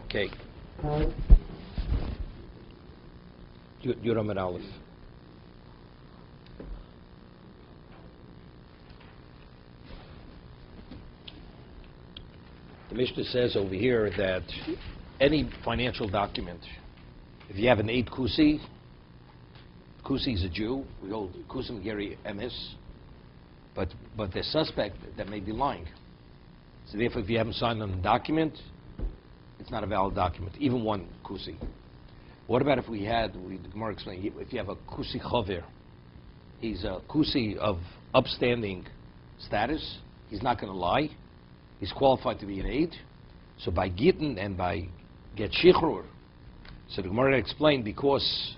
Okay. Yuram and Aleph. The Mishnah says over here that any financial document, if you have an 8 kusi, kusi is a Jew, we hold kusim geri emes, but they're suspect that may be lying. So therefore, if you haven't signed on the document, it's not a valid document, even 1 kusi. What about if the Gemara explained, if you have a kusi chaver, he's a kusi of upstanding status, he's not going to lie, he's qualified to be an aid, so by Gitten and by get shichrur, so the Gemara explained because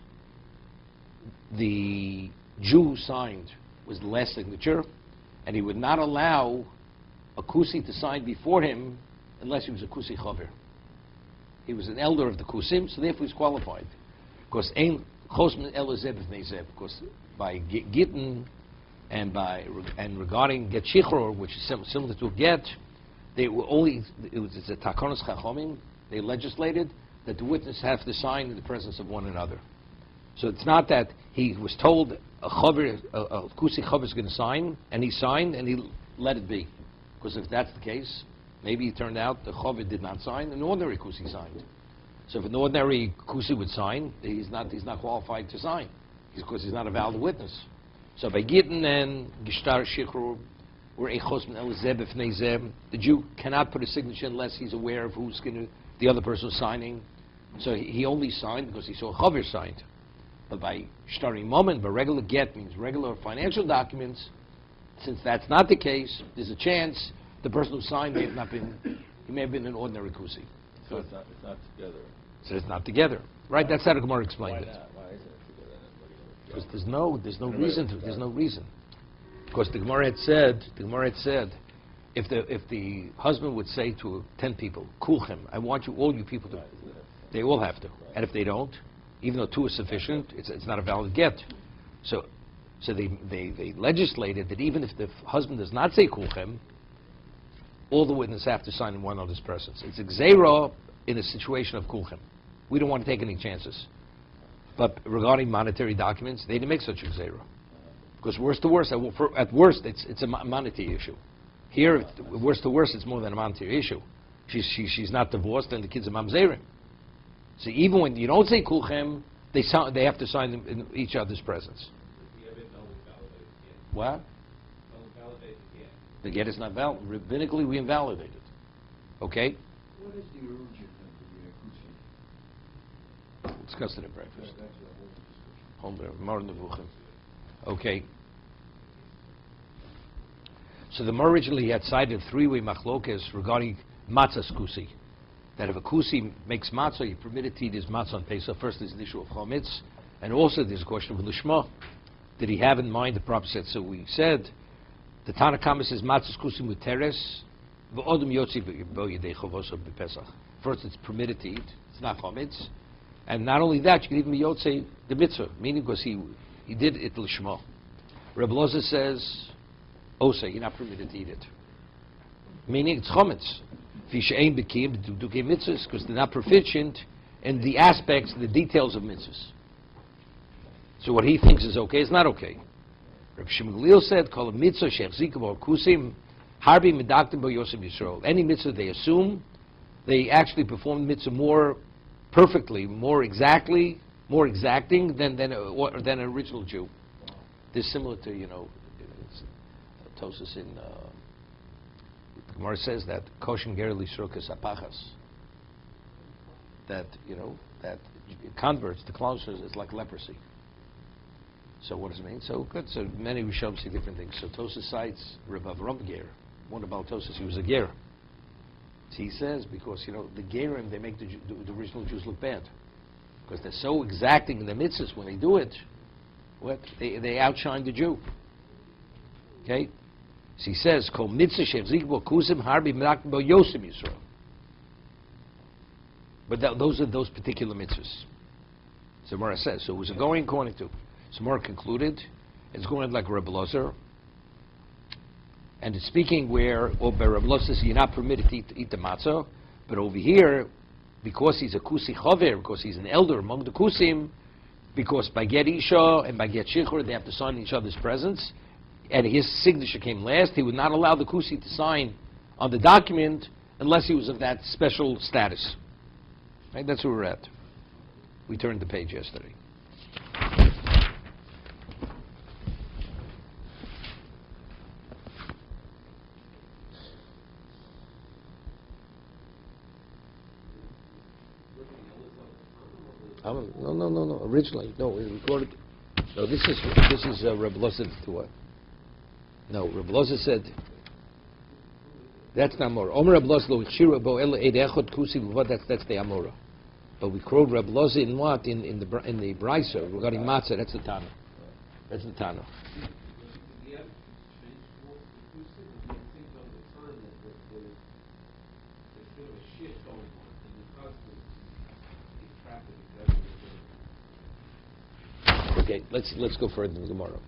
the Jew signed was the last signature, and he would not allow a kusi to sign before him unless he was a kusi chaver. He was an elder of the kusim, so therefore he's qualified. Because by Gitten and regarding get shichrur, which is similar to a get, it's a takonos chachomim. They legislated that the witness have to sign in the presence of one another. So it's not that he was told a kusi chaver is going to sign, and he signed and he let it be. Because if that's the case, maybe it turned out the chaver did not sign, an ordinary kusi signed. So if an ordinary kusi would sign, he's not qualified to sign, because he's not a valid witness. So by Gitten and Gishtar Shichrur, or the Jew cannot put a signature unless he's aware of the other person signing. So he only signed because he saw a chaver signed. But by Shtari Moment, by regular get means regular financial documents, since that's not the case, there's a chance the person who signed may have been an ordinary kusi. So it's not together. So it's not together, right? That's how the Gemara explained it. Why isn't it together? Because there's no reason to. There's no reason. Because the Gemara had said, if the husband would say to 10 people, "Kulchem, I want all you people to," they all have to. Right. And if they don't, even though 2 is sufficient, it's not a valid get. So they legislated that even if the husband does not say Kulchem, all the witnesses have to sign in one another's presence. It's a gzeira in a situation of Kulchem. We don't want to take any chances. But regarding monetary documents, they didn't make such a gzeira. Because worst to worst, at worst, it's a monetary issue. Here, worst to worst, it's more than a monetary issue. She's not divorced, and the kids are mamzerim. So even when you don't say kulchem, they have to sign them in each other's presence. What? The get is not valid. Rabbinically, we invalidate it. Okay? What is the origin of the kusi? We'll discuss it at breakfast. That's a whole discussion. More nevuchim. Okay. So the Gemara originally had cited 3-way machlokas regarding matzah's kusi. That if a kusi makes matzah, you're permitted to eat his matzah on Pesach. First, there's the issue of chometz, and also there's a question of lishma. Did he have in mind the proper set? So we said the Tana Kama says matzah's kusi muteres v'odum yotzi b'yedei chovoso b'Pesach. First, it's permitted to eat. It's not chometz, and not only that, you can even yotzi the mitzvah, meaning because he did it lishma. Reb Loza says, "Osa, you're not permitted to eat it." Meaning it's chometz. Fishein bekim to do mitzvahs because they're not proficient in the aspects, the details of mitzvahs. So what he thinks is okay is not okay. Reb Shimon Gamliel said, "Kol mitzvah shechzikim or kusim harbi medaktim bo Yosef Yisrael." Any mitzvah they assume, they actually perform the mitzvah more perfectly, more exactly, more exacting than an original Jew. This is similar to Tosis in. The Gemara says that koshin ger lisrokas apachas. That that converts to Klausers is like leprosy. So what does it mean? So good. So many Rishonim see different things. So Tosis cites Reb Avram Ger. One about Tosis, he was a ger. So he says because the gerim, they make the original Jews look bad because they're so exacting in the mitzvahs when they do it. They outshine the Jew. Okay. So he says, "Kol mitzvah shevzikbo kusim harbi medaktim bo Yosef Yisrael." But those are those particular mitzvahs. So Mora says. So it was going according to. So Mora concluded, it's going like Reb Lozer, and it's speaking where, or by Reb Lozer says you're not permitted to eat the matzah, but over here, because he's a kusi chover, because he's an elder among the kusim, because by get isha and by get shichur they have to sign in each other's presence, and his signature came last, he would not allow the kusi to sign on the document unless he was of that special status. Right? That's where we're at. We turned the page yesterday. No. Originally, no, we recorded. No, this is Rabbi Loza to what? No, Rabbi Loza said that's not Amora. Omer Rabbi Loza lo ichshira bo ele eid echad kusi b'vad. That's the Amora. But we quote Rabbi Loza in what? In the Brisa regarding matzah. That's the Tana. That's the Tana. Okay, let's go further in the Gemara.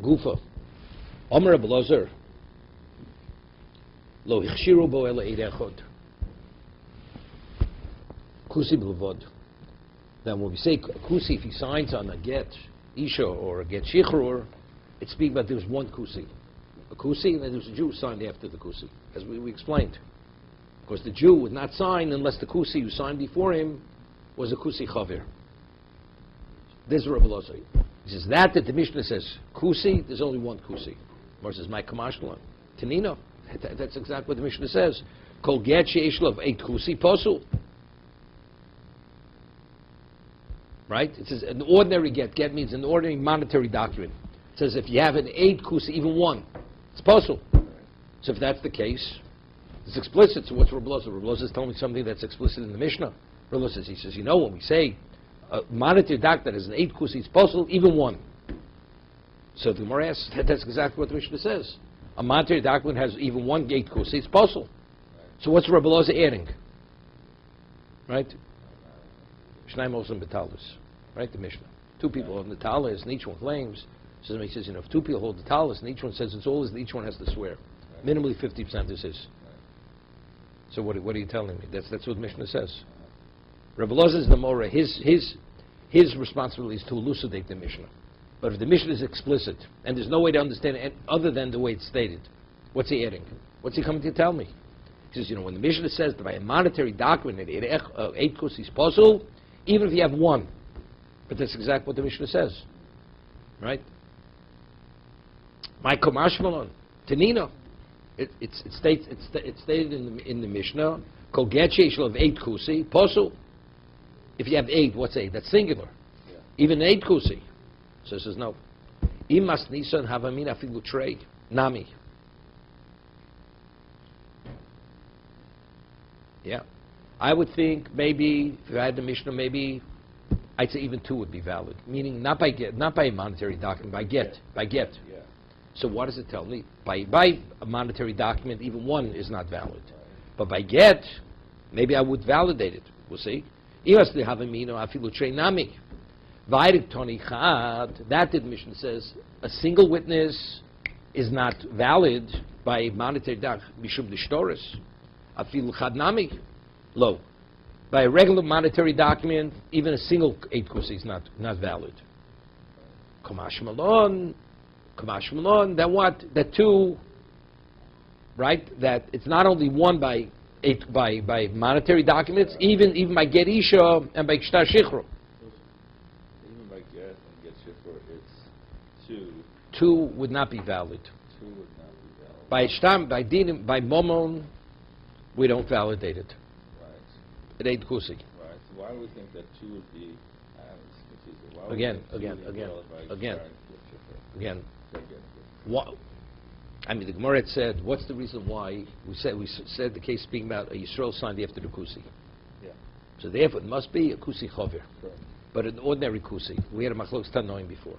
Gufa, Omer Rabbi Lozer, lo ichshiru bo ela eid echad, kusi b'levod. Then when we say kusi, if he signs on a get isha or a get shichrur, it's speaking about there's one kusi, a kusi, and then there's a Jew signed after the kusi, as we explained. Because the Jew would not sign unless the kusi who signed before him was a kusi chaver. This is Rabbi Loza. He says that the Mishnah says kusi, there's only one kusi. Or says my kamashlan. Tanino. That's exactly what the Mishnah says. Kol get she'eshlav eight kusi posul. Right? It says an ordinary get. Get means an ordinary monetary document. It says if you have an eight kusi, even one, it's posul. So if that's the case, it's explicit. So what's Rabbi Loza? Rabbi Loza is telling me something that's explicit in the Mishnah. Rabbi Loza says, he says, when we say a monetary document that is an 8 kusi, it's possible, even one. So the Gemara asks, that's exactly what the Mishnah says. A monetary document has even one 8 kusi, it's possible. So what's Rabbi Loza adding? Right? Shnai Mosem Betalis. Right, the Mishnah. 2 people hold the talis, and each one claims. So he says, if 2 people hold the talis, and each one says it's all, and each one has to swear. Minimally 50% this is. So what are you telling me? That's what the Mishnah says. Rabbi Loza's the Mora. His responsibility is to elucidate the Mishnah. But if the Mishnah is explicit and there's no way to understand it other than the way it's stated, what's he adding? What's he coming to tell me? He says, when the Mishnah says that by a monetary document, 8 kusi is possible, even if you have one. But that's exactly what the Mishnah says, right? My komashmalon, Tanino. It's stated in the Mishnah. Kol get she'eshel of 8 kusi posul. If you have 8, what's 8? That's singular. Yeah. Even 8 kusi. So it says no. Imas nisan havamin afilu trei nami. Yeah, I would think maybe if I had the Mishnah, maybe I'd say even 2 would be valid. Meaning not by a monetary document, by get. Yeah. So what does it tell me? By a monetary document, even 1 is not valid. Right. But by get, maybe I would validate it. We'll see. That the Mishnah says a single witness is not valid by a monetary document. Mishum d'shtoris. Afilu chad nami. Lo. By a regular monetary document, even a single 8 kusi is not valid. Kamash malon. Then what? That 2, right? That it's not only 1 by monetary documents, even by get isha and by shtar shichro. Even by get and get shichro, it's 2. 2 would not be valid. 2 would not be valid. By shtam, by dinim, by momon, we don't validate it. Right. It ain't kusi. Right. So why do we think that 2 would be? Again. What? I mean, the Gemara had said, what's the reason why we said the case speaking about a Yisrael signed after the kusi? Yeah. So therefore, it must be a kusi chover. Sure. But an ordinary kusi, we had a machlokes tanoim before.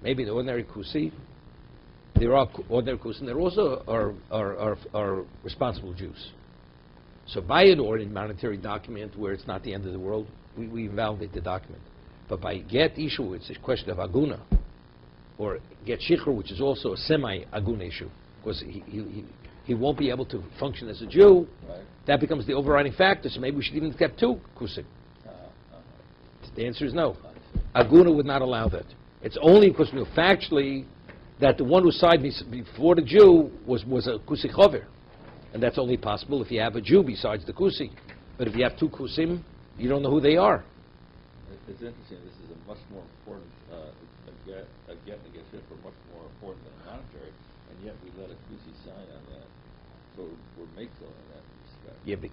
Maybe the ordinary kusi, there are ordinary kusi, and there also are responsible Jews. So by an ordinary monetary document where it's not the end of the world, we invalidate the document. But by get issue, it's a question of aguna. or get shikhr, which is also a semi-agun issue, because he won't be able to function as a Jew. Right. That becomes the overriding factor. So maybe we should even get 2 kusim. The answer is no. Aguna would not allow that. It's only because we know factually that the one who signed before the Jew was a kusi chover, and that's only possible if you have a Jew besides the kusi. But if you have 2 kusim, you don't know who they are. It's interesting. This is a much more important a get and a get shifra much more important than a monetary, and yet we let a kusi sign on that. So we're makel in that respect. Yeah, but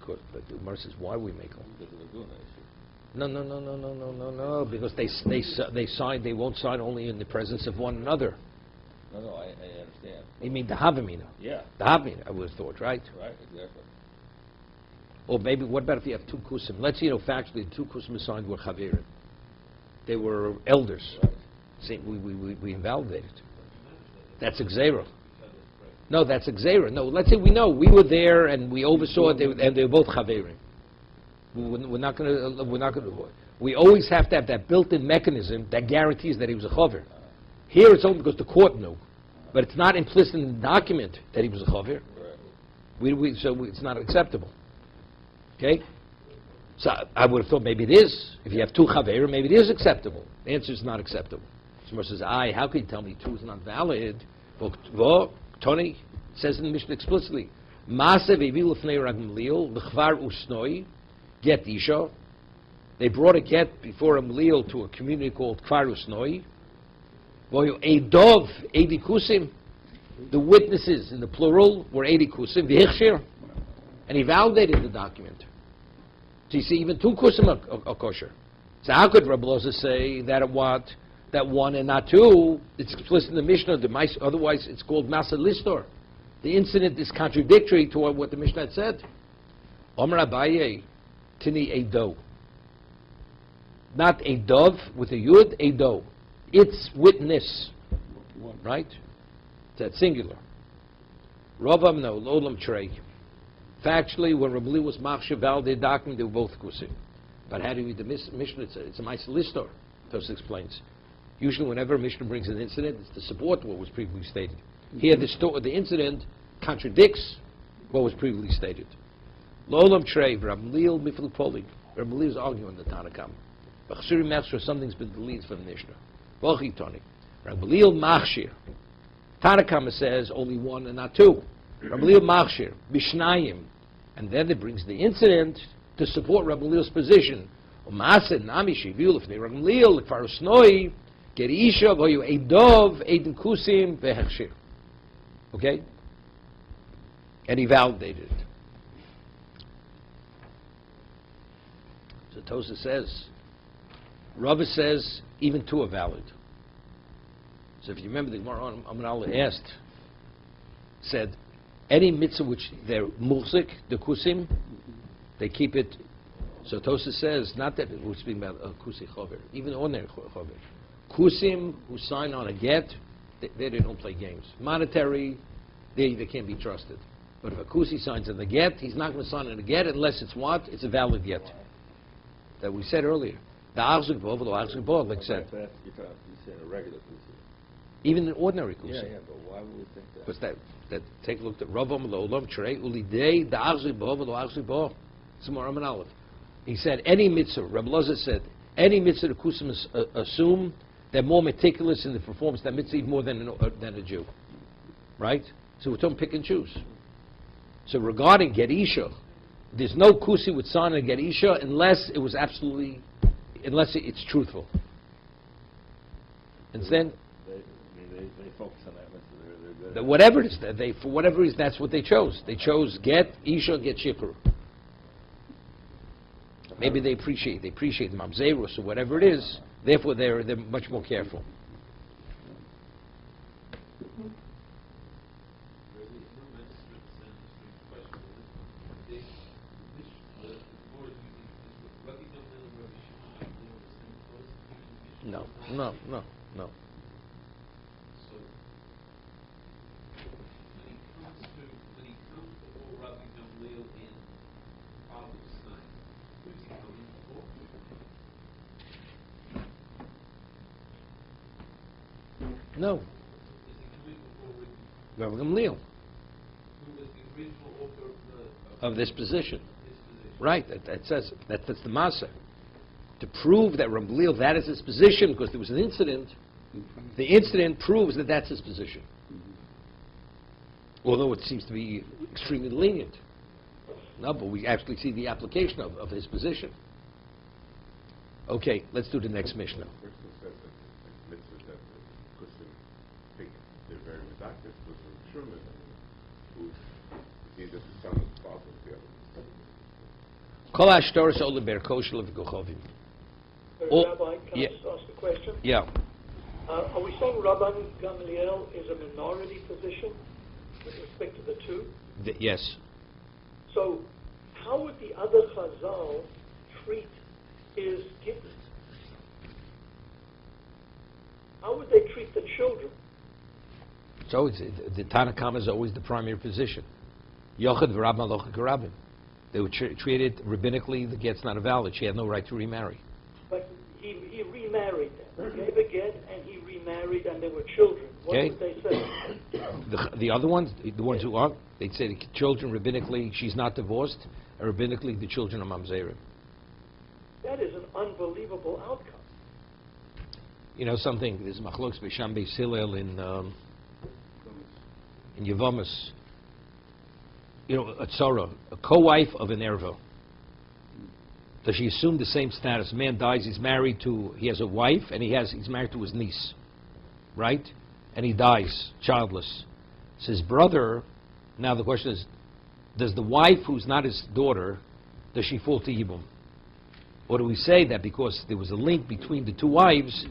the Gemara says why we make them? Because of the guna issue. No. Because they sign. They won't sign only in the presence of one another. No, I understand. You mean the Havamina? Yeah. The Havamina, I would have thought, right? Right, exactly. Or maybe, what about if you have 2 kusim? Let's say, factually, the 2 kusim signed were chaverim. They were elders. Right. See, we invalidated. That's Xera. No, that's Xera. No, let's say we know. We were there and we oversaw it, and they were both chaverim. We're not going to. We always have to have that built-in mechanism that guarantees that he was a chaver. Here it's only because the court knew, but it's not implicit in the document that he was a chaver. Right. So it's not acceptable. Okay? So I would have thought maybe it is. If you have 2 chaver, maybe it is acceptable. The answer is not acceptable. Someone says, how can you tell me 2 is not valid? Well, Tony says in the Mishnah explicitly, Maaseh v'ivil l'fnei Rabbi Gamliel l'chvar usnoi get isha. They brought a get before a Gamliel to a community called Kvar Usnoi. Voyu Eidov, Eidi Kusim. The witnesses in the plural were Eidi Kusim, v'hichshir. And he validated the document. So you see, even 2 kusim are kosher. So how could Rabbi Loza say that that 1 and not 2? It's explicit in the Mishnah. Otherwise, it's called Masa Listor. The incident is contradictory to what the Mishnah had said. Omer Abaye, Tini Eido. Not a dove with a yud, a do. It's witness, right? That's singular. Ravam no, lolam trey. Factually, when Rabbi Li was machshav validated document, they were both kusim. But how do you read the Mishnah? It's a ma'aseh listor. Tosfos explains. Usually, whenever a Mishnah brings an incident, it's to support what was previously stated. Here, the incident contradicts what was previously stated. Lolam trey, Rabbi Li miflu poli. Rabbi Li is arguing the Tanakam. But Chasuri Mechsher, something's been deleted from the Mishnah. Volchi Tony. Rabbi Leil Machshir. Tanakama says only 1 and not 2. Rabbi Leil Machshir. Bishnayim. And then it brings the incident to support Rabbi Leil's position. Umasid Nami Shivil Lefnei Rabbi Leil Lekfar Usnoi Get Isha Voyu Eidov Eidin Kusim Vehechshir. Okay? And he validated it. So Tosa says, Rava says even 2 are valid. So if you remember the Gemara Amanal asked, said, any mitzvah which they're muhzik, the kusim, they keep it. So Tosa says, not that we're speaking about a kusi chover, even ordinary chover. Kusim who sign on a get, they don't play games. Monetary, they can't be trusted. But if a kusi signs on the get, he's not going to sign on a get unless it's what? It's a valid get. That we said earlier. The Arzuk Bov, the Arzuk Bov, like said. You're saying a regular kusi. Even an ordinary kusi. Yeah, but why would we think that? Because that take a look at Ravam Lo'olam Trei Ulidei the Arzuk Bov, the Arzuk Bov. It's more Raman Aleph. He said any mitzvah. Rabbi Loza said any mitzvah the kusim assume they're more meticulous in the performance of that mitzvah even more than a Jew, right? So we're talking pick and choose. So regarding Get Isha, there's no kusi would sign on Get Isha unless it was absolutely, unless it's truthful. And then They focus on that mitzvah. They're good. Whatever it is, for whatever reason, that's what they chose. They chose Get Isha, Get Shikru. Maybe they appreciate Mamzerus or whatever it is. Therefore, they're much more careful. No. So, when he comes before Rabbi Gamliel in Palestine, who's he coming before? No. Is the individual already, Rabbi Gamliel. who was the original author Of this position. this position? Right, that says, that's the Masa. To prove that Rabbi Gamliel, that is his position, because there was an incident, the incident proves that that's his position. Although it seems to be extremely lenient. No, but we actually see the application of his position. Okay, let's do the next Mishnah. First it says that mitzvah that the Kusim think they're very redacted, Kusim Sherman, who either the son of the father of the other. Kol hashtoras ola berkoshel v'gochovim. Rabbi, can yeah. I just ask a question? Yeah. Are we saying Rabbi Gamliel is a minority position with respect to the two? Yes. So how would the other Chazal treat his Gitten? How would they treat the children? So the Tanakh is always the primary position. Yochad v'rab malocha karabim. They were treated rabbinically. The get's not valid. She had no right to remarry. But he remarried them. He gave a get and he remarried and there were children. What Okay. would they say? The other ones, the ones who aren't, they'd say the children rabbinically, she's not divorced, and rabbinically the children are mamzerim. That is an unbelievable outcome. You know something? There's machlokes b'sham beis Hillel in Yevamis. You know, a tzara, a co-wife of an erva. Does she assume the same status? A man dies, he has a wife, and he's married to his niece, right? And he dies childless. So his brother. Now the question is, does the wife who's not his daughter, does she fall to Yibum? Or do we say that because there was a link between the two wives,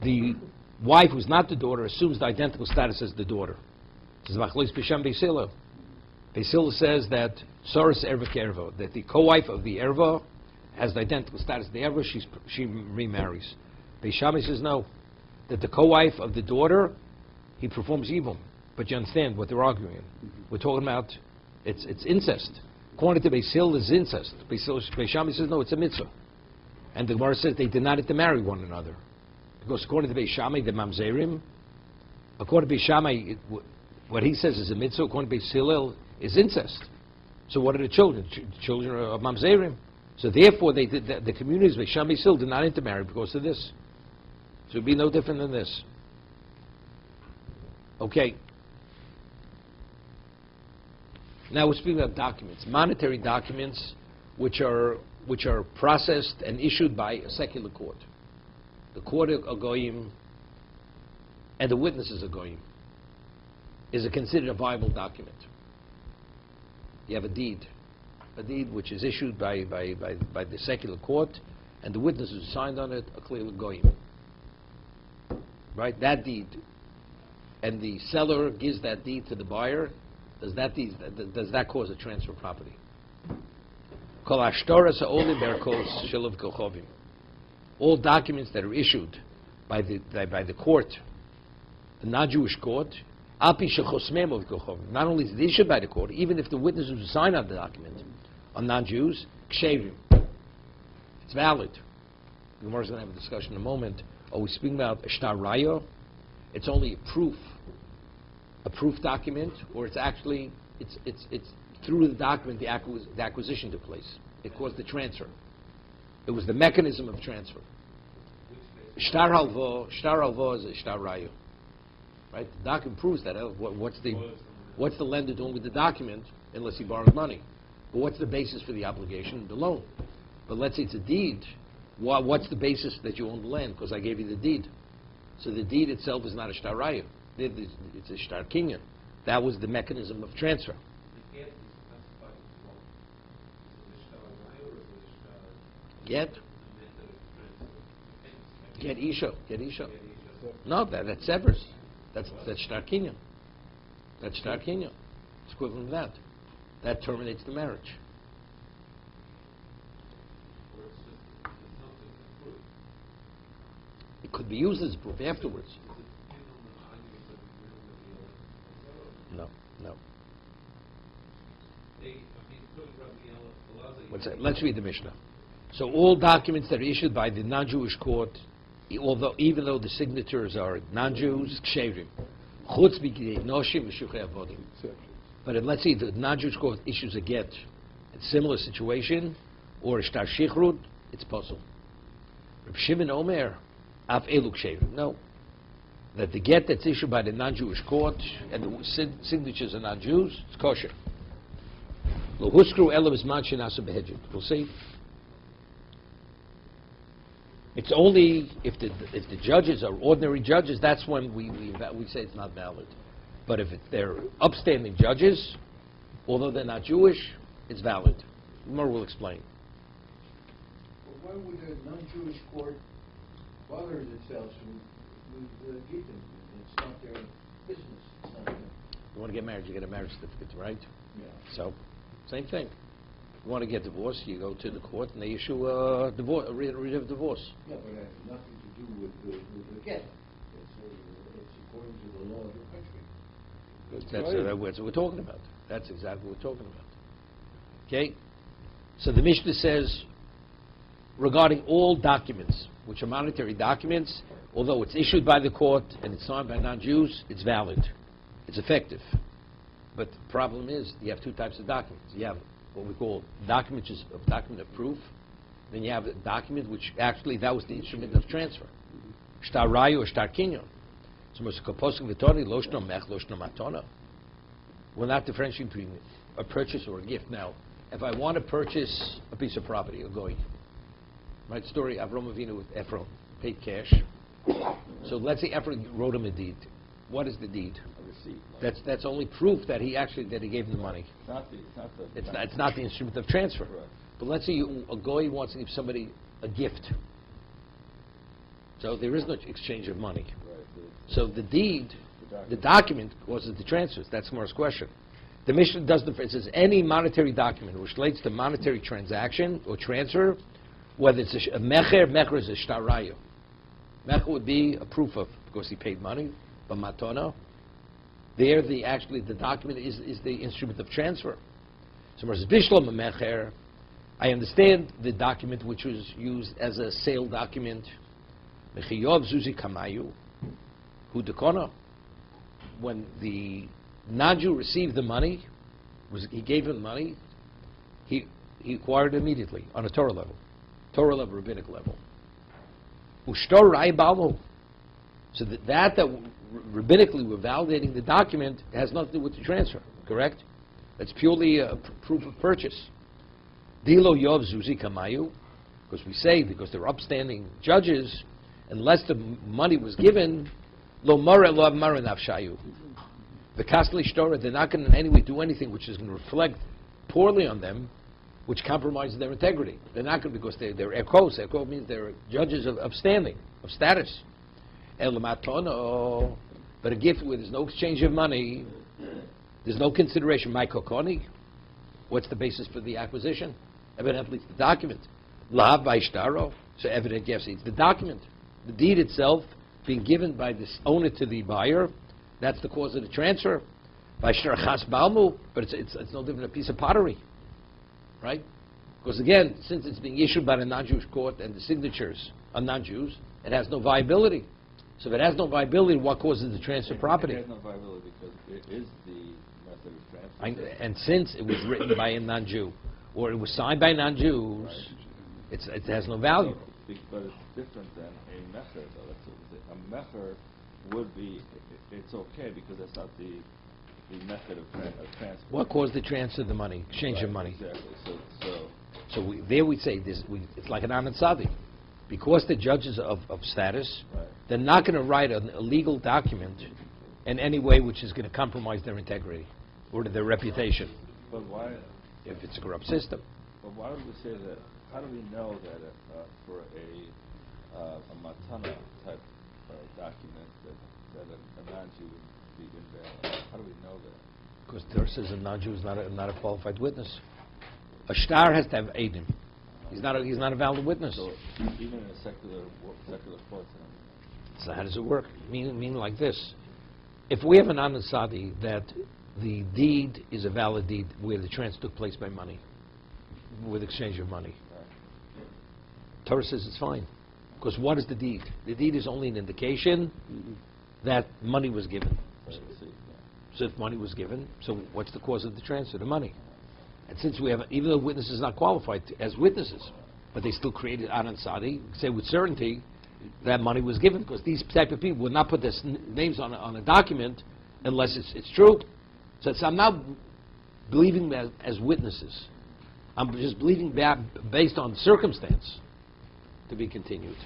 the wife who's not the daughter assumes the identical status as the daughter? This is machlokes b'sham beis Hillel. Beis Hillel says that soros erva ke'erva, that the co-wife of the erva has the identical status as the erva, she remarries. Beis Shammai says no, that the co-wife of the daughter, he performs Yibum. But you understand what they're arguing. We're talking about, it's incest. According to Beis Hillel, it's incest. Beis Shammai says no, it's a mitzvah. And the Gemara says they did not intermarry one another. Because according to Beis Shammai, the mamzerim, according to Beis Shammai, what he says is a mitzvah, according to Beis Hillel, is incest. So what are the children? Children are mamzerim. So therefore, the communities of Beis Shammai still did not intermarry because of this. So it would be no different than this. Okay. Now we're speaking about documents, monetary documents, which are processed and issued by a secular court. The court of goyim and the witnesses of goyim is considered a viable document. You have a deed which is issued by the secular court, and the witnesses who signed on it are clearly goyim. Right, that deed, and the seller gives that deed to the buyer. Does that cause a transfer of property? All documents that are issued by the court, the non-Jewish court, not only is it issued by the court, even if the witnesses who sign on the document are non-Jews, kshevim, it's valid. The Gemara is going to have a discussion in a moment. Are we speaking about a shtar raya? It's only a proof document, or it's actually it's through the document the acquisition took place. It caused the transfer. It was the mechanism of transfer. Shtar halva is a shtar raya, right? The document proves that. What's the lender doing with the document unless he borrows money? But what's the basis for the obligation? The loan. But let's say it's a deed. What's the basis that you own the land? Because I gave you the deed. So the deed itself is not a shtar raya. It's a shtar kinyan. That was the mechanism of transfer. Get isha. No, that severs. That's shtar kinyan. That's shtar kinyan. It's equivalent to that. That terminates the marriage. It could be used as proof afterwards. No. What's that? Let's read the Mishnah. So all documents that are issued by the non-Jewish court although even though the signatures are non-Jews, ksherim. Chutz b'gidei noshim v'shuchei avodim. But let's see, the non-Jewish court issues a get, a similar situation, or a shtar shichrut, it's possible. Reb Shimon Omer, af elu ksherim. No. That the get that's issued by the non-Jewish court and the signatures are non-Jews, it's kosher. Lo huskru ela b'zman she'nasu behedjin. We'll see. It's only if the judges are ordinary judges, that's when we say it's not valid. But if they're upstanding judges, although they're not Jewish, it's valid. More will explain. Well, why would a non-Jewish court bother themselves with Gitten? It's not their business. It's not their... You want to get married, you get a marriage certificate, right? Yeah. So, same thing. You want to get divorced, you go to the court and they issue a divorce, a writ of divorce. Yeah, but it has nothing to do with the get. It's according to the law of your country. That's what we're talking about. That's exactly what we're talking about. Okay? So the Mishnah says, regarding all documents, which are monetary documents, although it's issued by the court and it's signed by non-Jews, it's valid. It's effective. But the problem is, you have two types of documents. You have what we call document of proof. Then you have a document which actually that was the instrument of transfer. Shtar rayu or shtar kinyon. So we're not differentiating between a purchase or a gift. Now, if I want to purchase a piece of property, a goy, right? Story Avram Avinu with Ephron paid cash. So let's say Ephron wrote him a deed. What is the deed? A receipt. That's only proof that he gave him the money. It's not the instrument of transfer. Correct. But let's say a goy wants to give somebody a gift. So there is no exchange of money. Right. So the deed, the document causes the transfers. That's Mor's question. The Mishnah does it says any monetary document which relates to monetary transaction or transfer, whether it's a mecher is a shtar rayu. Mecher would be a proof of, because he paid money, but matona, there the document is the instrument of transfer. So Bishlam mecher, I understand the document which was used as a sale document. Mechiyov zuzi kamayu, hu dekona. When the non-Jew received the money, he gave him money, he acquired it immediately on a Torah level, rabbinic level. Ushtor rai balu. So that rabbinically we're validating the document has nothing to do with the transfer, correct? That's purely a proof of purchase. Dilo yov zuzi kamayu, because they're upstanding judges, unless the money was given, lo mara lo mara nafshayu. The kastli shtora, they're not going to in any way do anything which is going to reflect poorly on them, which compromises their integrity. They're not going to, because they're ekos. Ekos means they're judges of standing, of status. Elamatono, but a gift where there's no exchange of money, there's no consideration. My kokoni, what's the basis for the acquisition? Evidently, it's the document. Lav baishtaro, so evident yes, it's the document. The deed itself being given by this owner to the buyer, that's the cause of the transfer. Baishtar chas balmu, but it's no different than a piece of pottery, right? Because again, since it's being issued by the non-Jewish court and the signatures are non-Jews, it has no viability. So if it has no viability, what causes the transfer of property? It has no viability because it is the method of transfer. And since it was written by a non-Jew, or it was signed by non-Jews, right. it has no value. But it's different than a mecher, though. That's what we say. A mecher would be, it's okay because that's not the method of transfer. What caused the transfer of the money, exchange of money? Exactly. So we say this. It's like an anand sadi. Because the judges of status, right. They're not going to write a legal document in any way which is going to compromise their integrity or their reputation. But why? If it's a corrupt system. But why would we say that? How do we know that for a matana type document that a non-Jew would be invalid? How do we know that? Because Torah says a non-Jew is not a qualified witness. A shtar has to have edim. He's not a valid witness. So even in a secular court. So how does it work? Meaning like this: if we have an anand sadi that the deed is a valid deed where the transfer took place by money, with exchange of money, Torah says it's fine. Because what is the deed? The deed is only an indication that money was given. Right, I see, yeah. So if money was given, so what's the cause of the transfer? The money. And since we have, even though witnesses are not qualified as witnesses, but they still created Anan Sadi, say with certainty that money was given, because these type of people would not put their names on a document unless it's true. So I'm not believing them as witnesses. I'm just believing that based on circumstance to be continued.